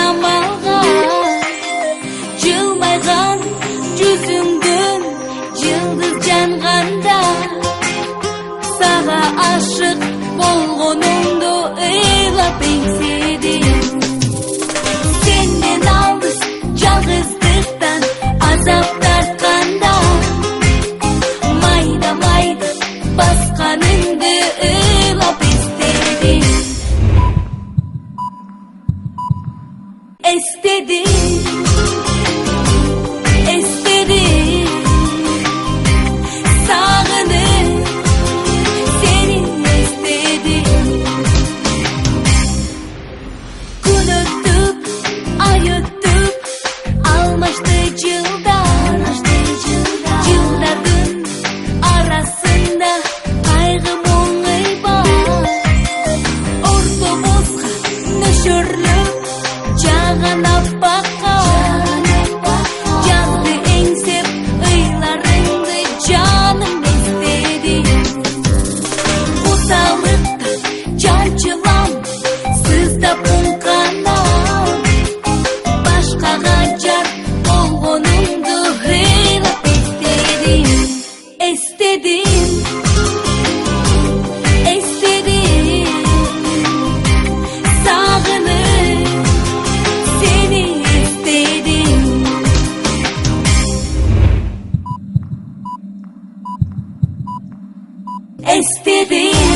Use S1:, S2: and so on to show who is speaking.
S1: samalgan jılmaygan yüzüngdün yıldız janganda sağa aşık bolgonumdu ыйлап эңседим senden alış жалгыздыктан азап тартканда майда майда басканыңды ыйлап эстедим estedim sağınıp seni estedim gün öttük ay öttük almıştı yılların arasında kaygı muңай бар ortamızga nöşürlük Жаганап бака Язды эңсеп ыйларыңды жаным эстедим Кусалыкта жанчылам сыздап уңканам Башкага жар болгонумду ыйлап эстедим сагынып seni estedim